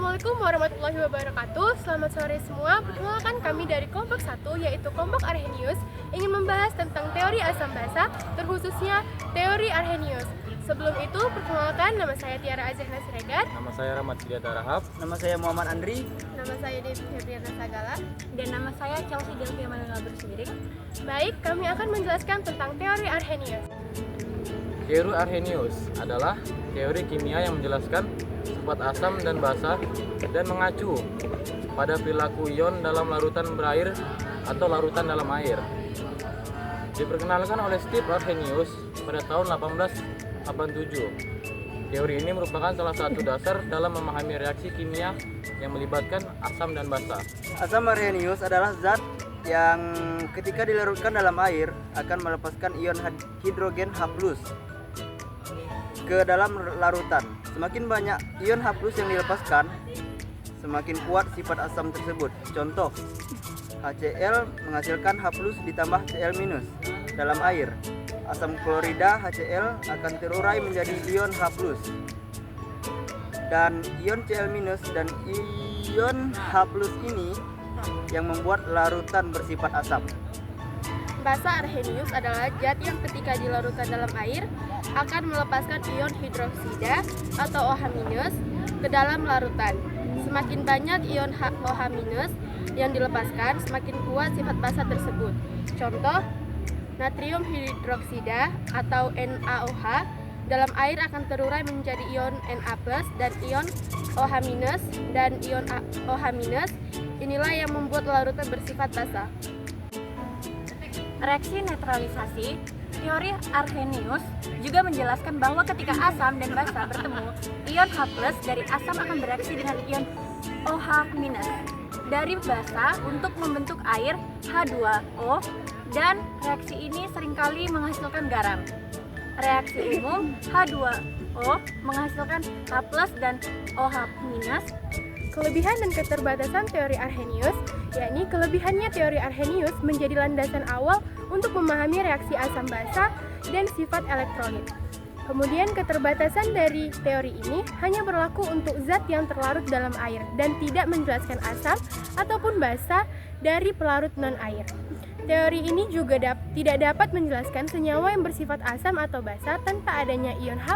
Assalamualaikum warahmatullahi wabarakatuh. Selamat sore semua. Perkenalkan kami dari kelompok 1, yaitu kelompok Arrhenius, ingin membahas tentang teori asam basa, terkhususnya teori Arrhenius. Sebelum itu, perkenalkan, nama saya Tiara Azehna Siregar. Nama saya Rahmat Sidiata Rahab. Nama saya Muhammad Andri. Nama saya Devi Febriana Sagala. Dan nama saya Chelsea Delvia Manila Bersemiring. Baik, kami akan menjelaskan tentang teori Arrhenius. Teori Arrhenius adalah teori kimia yang menjelaskan sifat asam dan basa dan mengacu pada perilaku ion dalam larutan berair atau larutan dalam air. Diperkenalkan oleh Steve Arrhenius pada tahun 1887. Teori ini merupakan salah satu dasar dalam memahami reaksi kimia yang melibatkan asam dan basa. Asam Arrhenius adalah zat yang ketika dilarutkan dalam air akan melepaskan ion hidrogen H+ ke dalam larutan. Semakin banyak ion H+ yang dilepaskan, semakin kuat sifat asam tersebut. Contoh, HCl menghasilkan H+ ditambah Cl- dalam air. Asam klorida HCl akan terurai menjadi ion H+. Dan ion Cl- dan ion H+ ini yang membuat larutan bersifat asam. Basa Arrhenius adalah zat yang ketika dilarutkan dalam air akan melepaskan ion hidroksida atau OH- ke dalam larutan. Semakin banyak ion OH- yang dilepaskan, semakin kuat sifat basa tersebut. Contoh, natrium hidroksida atau NaOH dalam air akan terurai menjadi ion Na+ dan ion OH- dan ion OH- inilah yang membuat larutan bersifat basa. Reaksi netralisasi, teori Arrhenius juga menjelaskan bahwa ketika asam dan basa bertemu, ion H+ dari asam akan bereaksi dengan ion OH- dari basa untuk membentuk air H2O, dan reaksi ini seringkali menghasilkan garam. Reaksi umum H2O menghasilkan H+ dan OH-. Kelebihan dan keterbatasan teori Arrhenius, yakni kelebihannya teori Arrhenius menjadi landasan awal untuk memahami reaksi asam basa dan sifat elektrolit. Kemudian keterbatasan dari teori ini hanya berlaku untuk zat yang terlarut dalam air dan tidak menjelaskan asam ataupun basa dari pelarut non-air. Teori ini juga tidak dapat menjelaskan senyawa yang bersifat asam atau basa tanpa adanya ion H+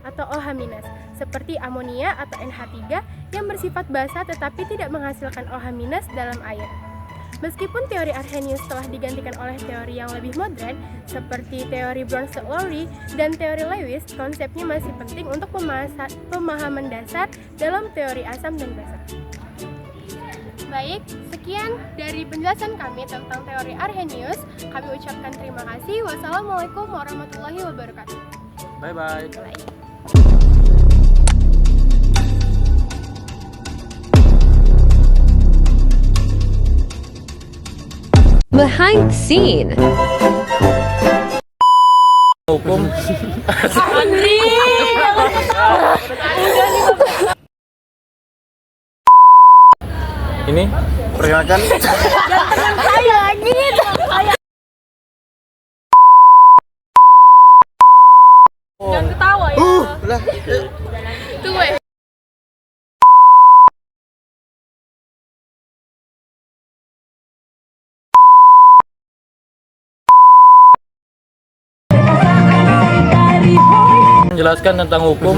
atau OH- seperti amonia atau NH3 yang bersifat basa tetapi tidak menghasilkan OH- dalam air. Meskipun teori Arrhenius telah digantikan oleh teori yang lebih modern seperti teori Bronsted-Lowry dan teori Lewis, konsepnya masih penting untuk pemahaman dasar dalam teori asam dan basa. Baik, sekian dari penjelasan kami tentang teori Arrhenius. Kami ucapkan terima kasih. Wassalamualaikum warahmatullahi wabarakatuh. Bye-bye. Bye. Behind the scene. Hukum ini Perkenalkan, Jangan ketawa ya. lah. Tunggu ya. menjelaskan tentang hukum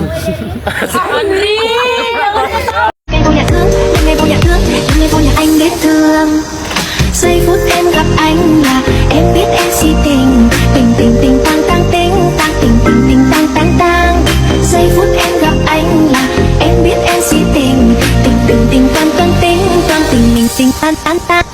Giây phút em gặp anh là em biết em si tình. Tình tình tình tăng tăng tình tăng tình tình tình tăng tăng tăng. Giây phút em gặp anh là em biết em si tình. Tình tình tình tăng tăng tình tăng tình mình tình tăng tăng tăng.